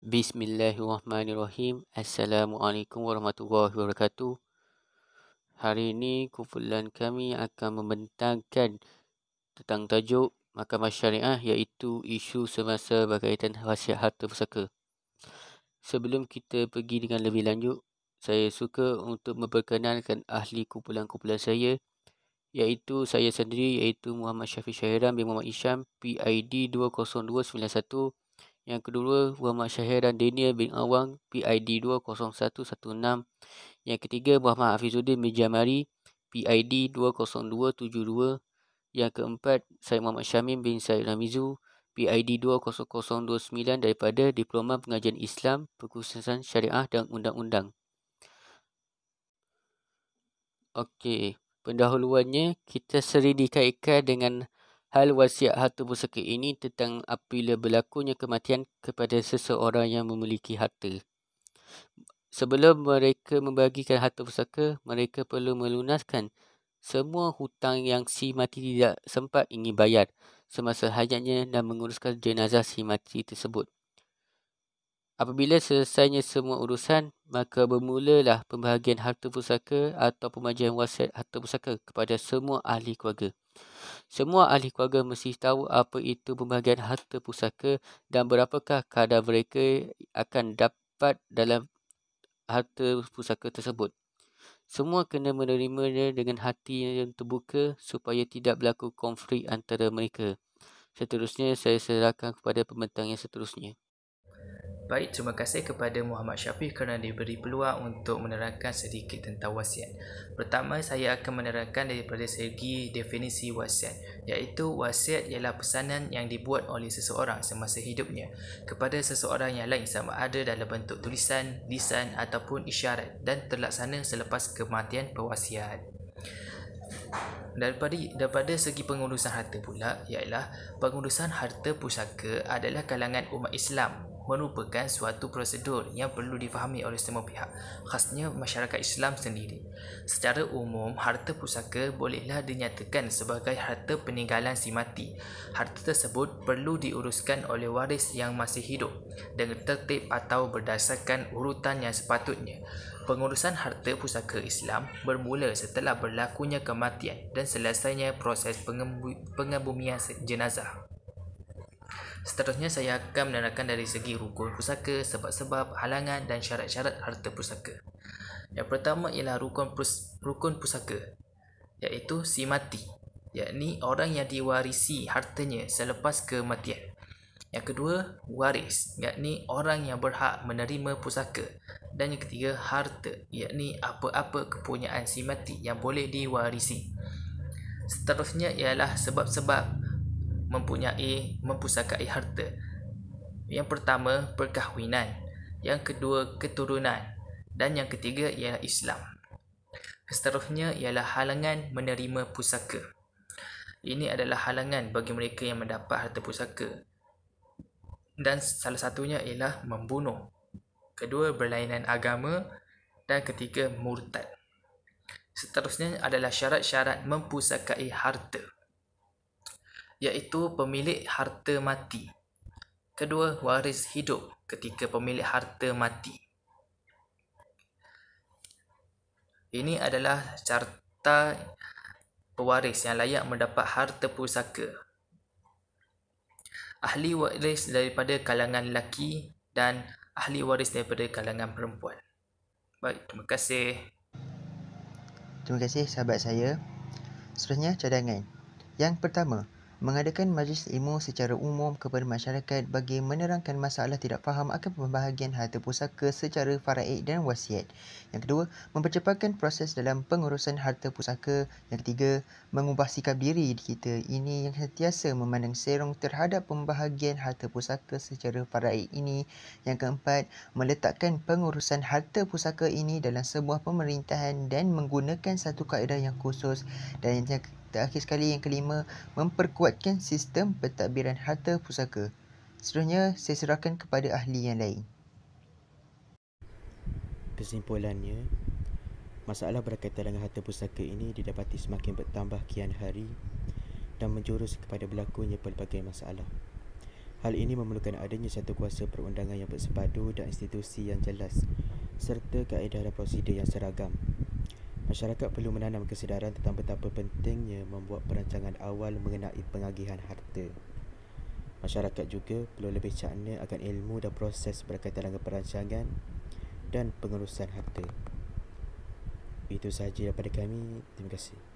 Bismillahirrahmanirrahim. Assalamualaikum warahmatullahi wabarakatuh. Hari ini kumpulan kami akan membentangkan tentang tajuk Mahkamah Syariah iaitu isu semasa berkaitan wasiat harta pusaka. Sebelum kita pergi dengan lebih lanjut, saya suka untuk memperkenalkan ahli kumpulan-kumpulan saya iaitu saya sendiri iaitu Muhammad Syafiq Syahiran bin Muhammad Isham PID 20291. Yang kedua, Muhammad Syahiran Daniel bin Awang PID 20116. Yang ketiga, Muhammad Hafizuddin bin Jamari PID 20272. Yang keempat, saya Muhammad Syamim bin Said Ramizu PID 20029 daripada Diploma Pengajian Islam, Perkhususan Syariah dan Undang-Undang. Okey, pendahuluannya kita sering dikaitkan dengan hal wasiat harta pusaka ini tentang apabila berlakunya kematian kepada seseorang yang memiliki harta. Sebelum mereka membagikan harta pusaka, mereka perlu melunaskan semua hutang yang si mati tidak sempat ingin bayar semasa hayatnya dan menguruskan jenazah si mati tersebut. Apabila selesainya semua urusan, maka bermulalah pembahagian harta pusaka atau pembagian wasiat harta pusaka kepada semua ahli keluarga. Semua ahli keluarga mesti tahu apa itu pembahagian harta pusaka dan berapakah kadar mereka akan dapat dalam harta pusaka tersebut. Semua kena menerimanya dengan hati yang terbuka supaya tidak berlaku konflik antara mereka. Seterusnya, saya serahkan kepada pembentang yang seterusnya. Baik, terima kasih kepada Muhammad Syafiq kerana diberi peluang untuk menerangkan sedikit tentang wasiat. Pertama, saya akan menerangkan daripada segi definisi wasiat, iaitu wasiat ialah pesanan yang dibuat oleh seseorang semasa hidupnya kepada seseorang yang lain sama ada dalam bentuk tulisan, lisan ataupun isyarat dan terlaksana selepas kematian pewasiat. Daripada segi pengurusan harta pula, ialah pengurusan harta pusaka adalah kalangan umat Islam merupakan suatu prosedur yang perlu difahami oleh semua pihak, khasnya masyarakat Islam sendiri. Secara umum, harta pusaka bolehlah dinyatakan sebagai harta peninggalan si mati. Harta tersebut perlu diuruskan oleh waris yang masih hidup dengan tertib atau berdasarkan urutan yang sepatutnya. Pengurusan harta pusaka Islam bermula setelah berlakunya kematian dan selesainya proses pengebumian jenazah. Seterusnya saya akan menerangkan dari segi rukun pusaka, sebab-sebab, halangan dan syarat-syarat harta pusaka. Yang pertama ialah rukun pusaka, iaitu si mati, yakni orang yang diwarisi hartanya selepas kematian. Yang kedua, waris, yakni orang yang berhak menerima pusaka. Dan yang ketiga, harta, yakni apa-apa kepunyaan si mati yang boleh diwarisi. Seterusnya ialah sebab-sebab mempusakai harta. Yang pertama, perkahwinan. Yang kedua, keturunan. Dan yang ketiga ialah Islam. Seterusnya ialah halangan menerima pusaka. Ini adalah halangan bagi mereka yang mendapat harta pusaka. Dan salah satunya ialah membunuh. Kedua, berlainan agama. Dan ketiga, murtad. Seterusnya adalah syarat-syarat mempusakai harta, iaitu pemilik harta mati. Kedua, waris hidup ketika pemilik harta mati. Ini adalah carta pewaris yang layak mendapat harta pusaka. Ahli waris daripada kalangan lelaki dan ahli waris daripada kalangan perempuan. Baik, terima kasih. Terima kasih sahabat saya. Seterusnya, cadangan. Yang pertama, mengadakan majlis ilmu secara umum kepada masyarakat bagi menerangkan masalah tidak faham akan pembahagian harta pusaka secara faraid dan wasiat. Yang kedua, mempercepatkan proses dalam pengurusan harta pusaka. Yang ketiga, mengubah sikap diri kita ini yang sentiasa memandang serong terhadap pembahagian harta pusaka secara faraid ini. Yang keempat, meletakkan pengurusan harta pusaka ini dalam sebuah pemerintahan dan menggunakan satu kaedah yang khusus. Dan yang terakhir sekali, yang kelima, memperkuatkan sistem pentadbiran harta pusaka. Seterusnya, saya serahkan kepada ahli yang lain. Kesimpulannya, masalah berkaitan dengan harta pusaka ini didapati semakin bertambah kian hari dan menjurus kepada berlakunya pelbagai masalah. Hal ini memerlukan adanya satu kuasa perundangan yang bersepadu dan institusi yang jelas serta kaedah dan prosedur yang seragam. Masyarakat perlu menanam kesedaran tentang betapa pentingnya membuat perancangan awal mengenai pengagihan harta. Masyarakat juga perlu lebih cakna akan ilmu dan proses berkaitan dengan perancangan dan pengurusan harta. Itu sahaja daripada kami. Terima kasih.